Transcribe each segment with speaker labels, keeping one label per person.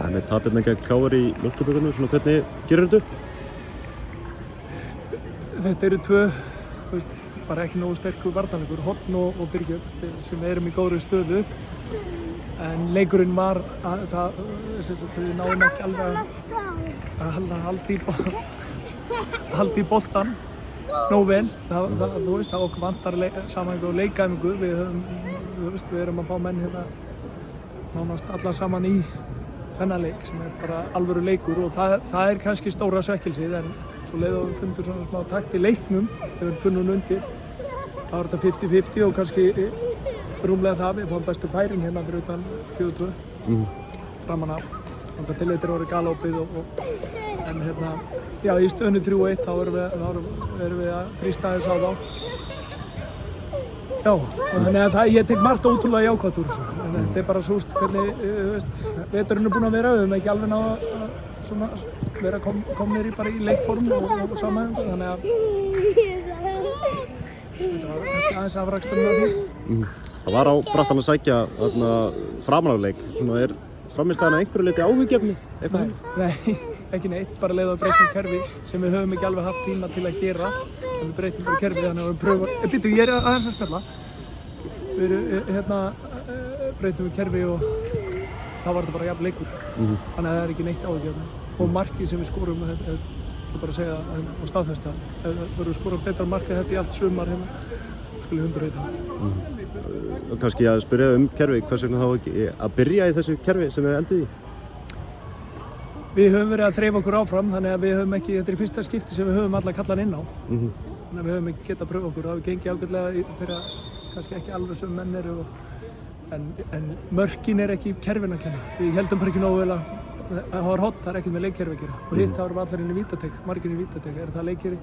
Speaker 1: Það með tapirna gegn KR í Mjólkurbikarnum, svona hvernig gerir þetta upp?
Speaker 2: Þetta eru tvö, bara ekki nógu sterkur varnarleikur, Horn og Byrgjöf, sem erum í góðri stöðu. En leikurinn var að við náðum ekki alveg að halda í boltan nógu vel. Það okkur vantar samhæfingu og leikæfingu. Við erum að fá menn hérna nánast alla saman í þennan leik sem bara alvöru leikur og það kannski stóra svekkelsið en svo leið og við fundum svona smá takt í leiknum þegar við tunnum undir. Það var þetta 50-50 og kannski rúmlega það. Við fáum bestu færin hérna fyrir utan 4-2 framan af. Þannig að tilleitir voru galopið en hérna, já í stöðunni 3-1 þá erum við að þrýsta þess á þá. Já, og þannig að ég tek margt ótrúlega jákvætt úr þessu. En þetta bara súst hvernig, veturinn búinn að vera, við höfum ekki alveg náð að vera komnir bara í leikform og samhæfingu, þannig að þetta var kannski aðeins afraksturinn af því.
Speaker 1: Það var á brattan að sækja framanarleik, svona framistæðan að einhverju leyti áhugjefni eitthvað?
Speaker 2: Nei, ekki neitt, bara leið að breytum kerfi sem við höfum ekki alveg haft tíma til að gera. Við breytum bara kerfi þannig að við pröfum, ég er aðeins að spjalla. Við breytum við kerfi og þá var þetta bara jafn leikur. Þannig að það er ekki neitt áhugjefni. Og markið sem við skorum, ég bara að segja og staðfesta, ef við verðum að skora betra markið þetta í allt sumar hérna, skulle 100 heita.
Speaker 1: Og kannski að spyrja kerfi, hvers vegna þá ekki að byrja í þessu kerfi sem við enduð í?
Speaker 2: Við höfum verið að þreifa okkur áfram, þannig að við höfum ekki, þetta í fyrsta skipti sem við höfum alla kallan inn á. Þannig að við höfum ekki getað að pröfa okkur, það hefur gengið ágætlega fyrir kannski ekki alveg sem menn eru. En mörkin ekki kerfin að kenna. Við heldum bara ekki nógu vel að það var hot, það ekkert með leikkerfi að gera. Og hitt það voru allir inn í vítateig, margir í vítateig. Er það leikkerfi?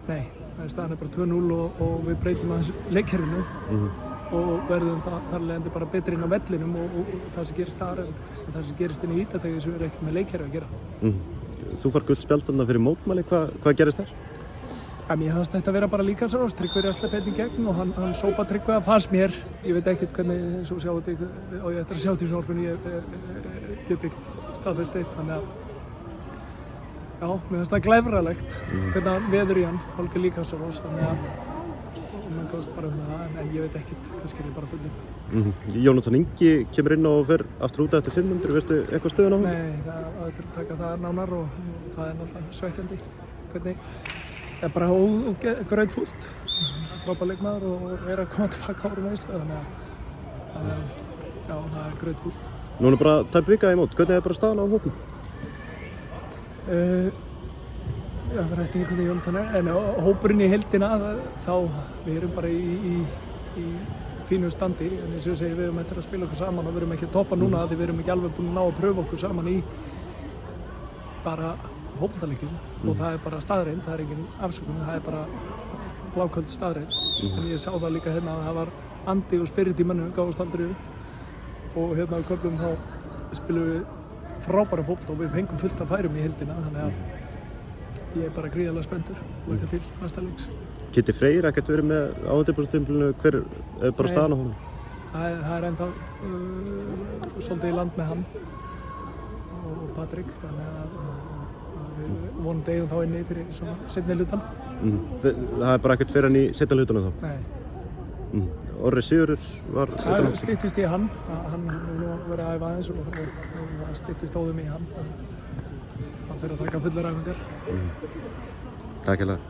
Speaker 2: Nei, staðan bara 2-0 og við breytum aðeins leikkerfinu. Og verðum þar leiðandi bara betri inn á vellinum og það sem gerist þar en það sem gerist inn í vítategi sem er ekkert með leikkerfi að gera.
Speaker 1: Þú fær gult spjald þarna fyrir mótmæli, hvað gerist þar?
Speaker 2: Mér fannst þetta vera bara líkamsárás, Tryggvi er að sleppa einn í gegn og hann sópa Tryggvi að fannst mér. Ég veit ekkert hvernig, svo sjáu þetta og ég ætla að sjá þetta í sjónvarpinu, ég get ekkert staðfest eitt, þannig að já, mér fannst það glæfralegt hvernig hann veður í hann, hálfgeð líkamsárás, þannig að mann gáðist bara það, en ég veit ekkert, kannski er ég bara bullið.
Speaker 1: Jónatan Ingi kemur inn og fer aftur út eftir 500, veistu eitthvað stöðun á hann?
Speaker 2: Nei, það er að taka það nánar og það er náttúrulega svekkjandi, hvernig það er bara grautfúlt, frábær leikmaður og er að koma tilbaka ára meðsli, þannig að já, það er grautfúlt.
Speaker 1: Núna bara tæp vika í mót, hvernig bara staðan á hópnum?
Speaker 2: Já, það rætti ekki hvernig Jónatan en hópurinn í heildina, þá við erum bara í fínu standi, en eins og ég segi, við erum eftir að spila okkur saman og við erum ekki að toppa núna, því við erum ekki alveg búin að ná að pröfa okkur saman í bara fótboltaleikjum og það er bara staðreind, það er engin afsökun, það er bara bláköld staðreind. En ég sá það líka hérna að það var andi og spirit í mönnum, gáðust aldrei upp og hérna á köflum þá spilum við frábæra fótbolta og við fengum fullt af færum í heildina, þannig að ég er bara gríðarlega spenntur og eitthvað til næsta leiks.
Speaker 1: Kitti Freyr ekkert verið með á undirbúningstímabilinu, hver bara staðan á honum?
Speaker 2: Það er ennþá svolítið í land með hann og Patrik, þannig að við vonandi eigum þá inni fyrir svona seinni hlutan.
Speaker 1: Það er bara ekkert fyrir hann í seinni hlutunum þá?
Speaker 2: Nei.
Speaker 1: Orri Sigurður var
Speaker 2: Það styttist í hann nú verið að æfa aðeins og það styttist óðum í hann. Hann fyrir að taka fullar æfingar.
Speaker 1: Takk hérlega.